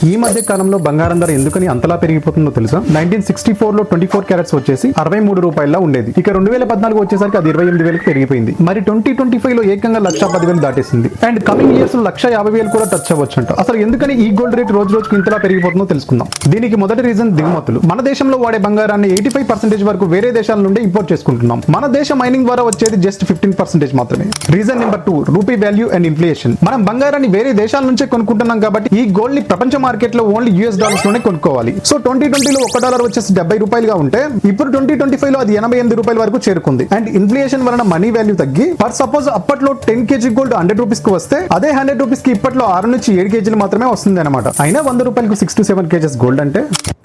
ఈ మధ్య కాలంలో బంగారం ధర ఎందుకని అంతలా పెరిగిపోతుందో తెలుసా? 1964 లో 24 క్యారెట్స్ వచ్చేసి 63 రూపాయల ఉండేది. ఇక 2014 వచ్చేసరికి అది 28,000కి పెరిగిపోయింది. మరి 2025 లో ఏకంగా 1,10,000 దాటేసింది. అండ్ కమింగ్ ఇయర్స్ లో 1,50,000 కూడా టచ్ అవ్వచ్చంట. అసలు ఎందుకని ఈ గోల్డ్ రేట్ రోజు రోజుకి ఇంతలా పెరిగిపోతుందో తెలుసుకుందాం. దీనికి మొదటి రీజన్ దిగుమతులు. మన దేశంలో వాడే బంగారాన్ని 85% వరకు వేరే దేశాల నుండి ఇంపోర్ట్ చేసుకుంటున్నాం. మన దేశ మైనింగ్ ద్వారా వచ్చేది జస్ట్ 15% మాత్రమే. Reason number 2, rupee value and inflation. మనం బంగారాన్ని వేరే దేశాల నుంచే కొనుక్కుంటున్నాం కాబట్టి ఈ గోల్డ్ ని ప్రపంచ మార్కెట్ లో ఓన్లీ US డాలర్స్ లోనే కొనుక్కోవాలి. సో 2020 లో $1 వచ్చేసి 70 రూపాయలుగా ఉంటే ఇప్పుడు 2025 లో అది 88 రూపాయల వరకు చేరుకుంది. అండ్ ఇన్ఫ్లేషన్ వలన మనీ వాల్యూ తగ్గి ఫర్ సపోజ్ అప్పట్లో 10 kg గోల్డ్ 100 రూపీస్ కి వస్తే అదే 100 రూపీస్ కి ఇప్పట్లో 6 నుంచి 7 kgలు మాత్రమే వస్తుంది అనమాట. అయినా 100 రూపాయలకు 6 to 7 kgs గోల్డ్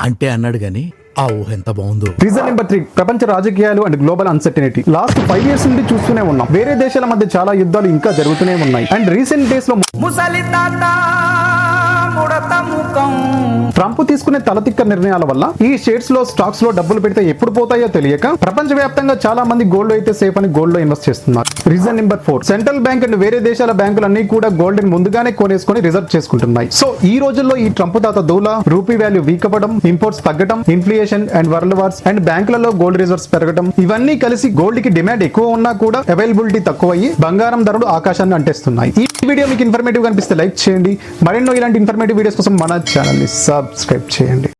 అంటే అన్నాడు గాని ఆ ఊహ ఎంత బాగుందో. రీజన్ నెంబర్ 3, ప్రపంచ రాజకీయాలు and global uncertainty. Last 5 years నుండి చూస్తూనే ఉన్నాం. వేరే దేశాల మధ్య చాలా యుద్ధాలు ఇంకా జరుగుతూనే ఉన్నాయి. అండ్ రీసెంట్ డేస్ లో ట్రంప్ తీసుకునే తలతిక్క నిర్ణయాల వల్ల ఈ షేర్స్ లో స్టాక్స్ లో డబ్బులు పెడితే ఎప్పుడు పోతాయో తెలియక ప్రపంచ వ్యాప్తంగా చాలా మంది గోల్డ్ అయితే సేఫ్ అని గోల్డ్ లో ఇన్వెస్ట్ చేస్తున్నారు. Reason number 4, central bank and వేరే దేశాల బ్యాంకులన్నీ కూడా గోల్డ్ ని ముందుగానే కొనేసుకొని రిజర్వ్ చేసుకుంటున్నాయి. సో ఈ రోజుల్లో ఈ ట్రంప్ తాత దూల, రూపీ వాల్యూ వీక్ అవ్వడం, ఇంపోర్ట్స్ తగ్గడం, inflation and world wars and బ్యాంకులలో గోల్డ్ రిజర్వ్స్ పెరగడం, ఇవన్నీ కలిసి గోల్డ్ కి డిమాండ్ ఎక్కువ ఉన్నా కూడా అవైలబిలిటీ తక్కువ అయ్యి బంగారం ధరలు ఆకాశాన్ని అంటేస్తున్నాయి. ఈ వీడియో మీకు ఇన్ఫర్మేటివ్ అనిపిస్తే లైక్ చేయండి. మరెన్నో ఇలాంటి ఇన్ఫర్మేటివ్ వీడియోస్ కోసం మన ఛానల్ ని సబ్స్క్రైబ్ చేయండి.